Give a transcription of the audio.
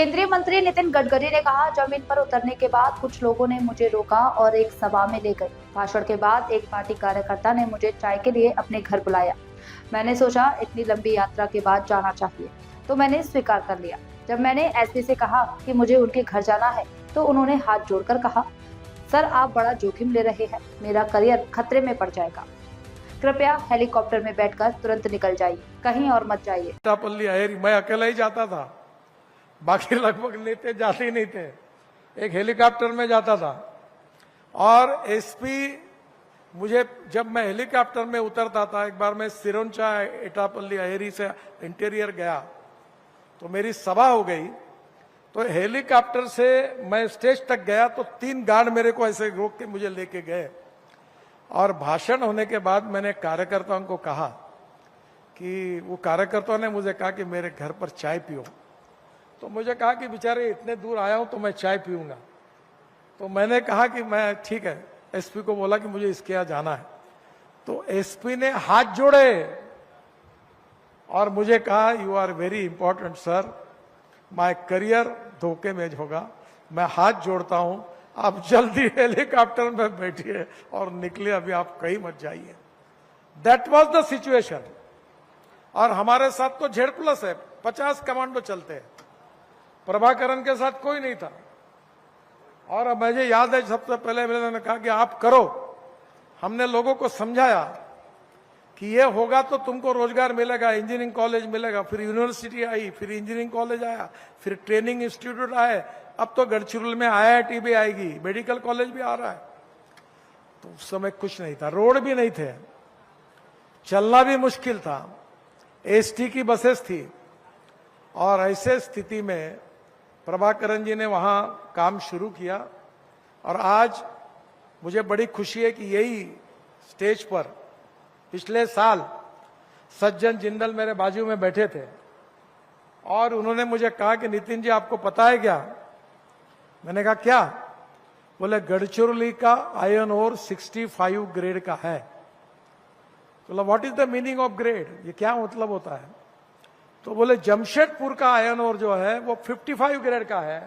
केंद्रीय मंत्री नितिन गडकरी ने कहा, जमीन पर उतरने के बाद कुछ लोगों ने मुझे रोका और एक सभा में ले गए। भाषण के बाद एक पार्टी कार्यकर्ता ने मुझे चाय के लिए अपने घर बुलाया। मैंने सोचा इतनी लंबी यात्रा के बाद जाना चाहिए, तो मैंने स्वीकार कर लिया। जब मैंने एसपी से कहा कि मुझे उनके घर जाना है, तो उन्होंने हाथ जोड़कर कहा, सर आप बड़ा जोखिम ले रहे हैं, मेरा करियर खतरे में पड़ जाएगा। कृपया हेलीकॉप्टर में बैठकर तुरंत निकल जाइए, कहीं और मत जाइए। मैं अकेला ही जाता था, बाकी लगभग नेता जाते ही नहीं थे। एक हेलीकॉप्टर में जाता था और एसपी मुझे, जब मैं हेलीकॉप्टर में उतरता था, एक बार मैं सिरोंचा एटापल्ली अहेरी से इंटीरियर गया तो मेरी सभा हो गई। तो हेलीकॉप्टर से मैं स्टेज तक गया तो 3 गार्ड मेरे को ऐसे रोक के मुझे लेके गए और भाषण होने के बाद मैंने कार्यकर्ताओं को कहा कि वो कार्यकर्ताओं ने मुझे कहा कि मेरे घर पर चाय पियो। तो मुझे कहा कि बेचारे इतने दूर आया हूं तो मैं चाय पीऊंगा। तो मैंने कहा कि मैं ठीक है, एसपी को बोला कि मुझे इसके यहाँ जाना है। तो एसपी ने हाथ जोड़े और मुझे कहा, you are very important sir, my career धोखे में होगा, मैं हाथ जोड़ता हूं, आप जल्दी हेलीकॉप्टर में बैठिए और निकले, अभी आप कहीं मत जाइए। That was the situation. और हमारे साथ तो Z+ है, 50 कमांडो चलते हैं, प्रभाकरण के साथ कोई नहीं था। और मुझे याद है सबसे पहले मैंने कहा कि आप करो। हमने लोगों को समझाया कि ये होगा तो तुमको रोजगार मिलेगा, इंजीनियरिंग कॉलेज मिलेगा, फिर यूनिवर्सिटी आई, फिर इंजीनियरिंग कॉलेज आया, फिर ट्रेनिंग इंस्टीट्यूट आए, अब तो गढ़चिरौली में IIT भी आएगी, मेडिकल कॉलेज भी आ रहा है। तो उस समय कुछ नहीं था, रोड भी नहीं थे, चलना भी मुश्किल था, ST की बसेस थी। और ऐसे स्थिति में प्रभाकरण जी ने वहां काम शुरू किया और आज मुझे बड़ी खुशी है कि यही स्टेज पर पिछले साल सज्जन जिंदल मेरे बाजू में बैठे थे और उन्होंने मुझे कहा कि नितिन जी आपको पता है क्या? मैंने कहा क्या? बोले गढ़चिरौली का आयरन ओर 65 ग्रेड का है। बोला what is the meaning of grade, ये क्या मतलब होता है? तो बोले जमशेदपुर का आयरन ओर जो है वो 55 ग्रेड का है